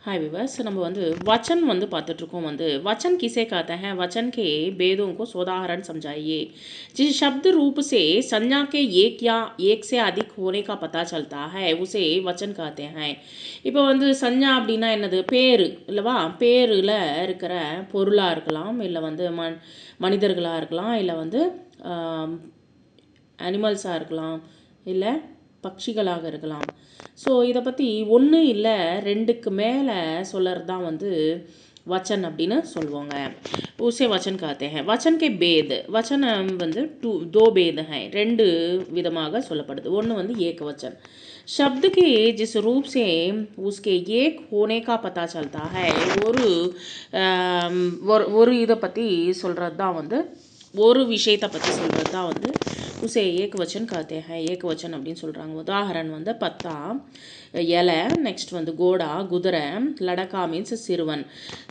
हाय weavers நம்ம வந்து वचन வந்து பார்த்துட்டு இருக்கோம் வந்து वचन किसे कहते हैं वचन के भेदों को सोदाहरण समझाइए जिस शब्द रूप से संज्ञा के एक या एक से अधिक होने का पता चलता है उसे वचन कहते हैं இப்போ வந்து संज्ञा அப்படின்னா என்னது பேர் இல்லவா பேருல இருக்கிற பொருளா இருக்கலாம் இல்ல வந்து மனிதர்களா இருக்கலாம் இல்ல வந்து அனிமல்ஸா இருக்கலாம் இல்ல பட்சிகளாக இருக்கலாம் ஸோ இதை பற்றி ஒன்று இல்லை ரெண்டுக்கு மேலே சொல்லறது தான் வந்து वचन அப்படின்னு சொல்லுவாங்க उसे वचन कहते हैं वचन के भेद वचन வந்து दो भेद हैं ரெண்டு விதமாக சொல்லப்படுது ஒன்று வந்து एक वचन शब्द के जिस रूप से उसके एक होने का पता चलता है ஒரு இதை பற்றி சொல்கிறது தான் வந்து ஒரு விஷயத்தை பற்றி சொல்கிறது தான் வந்து उसे एक वचन कहते हैं एक वचन அப்படின்னு சொல்கிறாங்க உதாரணம் வந்து பத்தா இலை नेक्स्ट வந்து घोड़ा குதிரை लड़का मीन्स सिरवन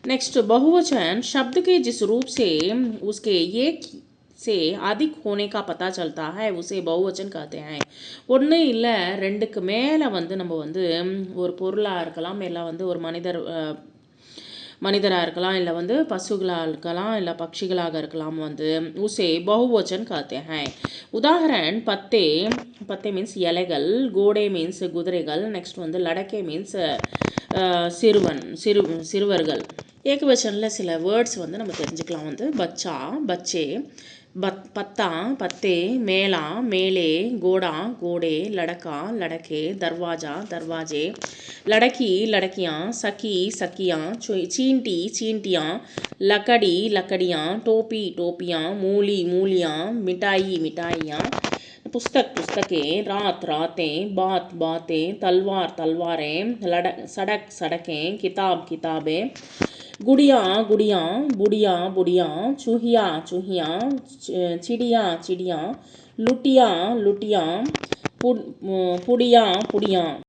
नेक्स्ट बहुवचन शब्द के जिस रूप से उसके एक से अधिक होने का पता चलता है उसे बहुवचन कहते हैं ஒன்று இல்லை ரெண்டுக்கு மேலே வந்து நம்ம வந்து ஒரு பொருளாக இருக்கலாம் இல்லை வந்து ஒரு மனிதராக இருக்கலாம் இல்லை வந்து பசுகளாக இருக்கலாம் இல்லை பட்சிகளாக இருக்கலாம் வந்து उसे बहुवचन कहते हैं உதாரணம் பத்தே மீன்ஸ் இலைகள் கோடே மீன்ஸ் குதிரைகள் நெக்ஸ்ட் வந்து லடக்கே மீன்ஸ் சிறுவர்கள் ஏகவச்சனில் சில வேர்ட்ஸ் வந்து நம்ம தெரிஞ்சுக்கலாம் வந்து பச்சா பச்சே पत्ता पत्ते मेला मेले घोड़ा घोड़े लड़का लड़के दरवाज़ा दरवाजे लड़की लड़कियाँ सखी सखियाँ चींटी चींटियाँ लकड़ी लकड़ियाँ टोपी टोपियाँ मूली मूलियाँ मिठाई मिठाइयाँ पुस्तक पुस्तकें रात रातें बात बातें तलवार तलवारें सड़क सड़कें किताब किताबें गुड़िया गुड़िया बुढ़िया बुढ़िया चूहिया चूहिया चिड़िया चिड़िया लुटिया लुटिया पुड़िया पुड़िया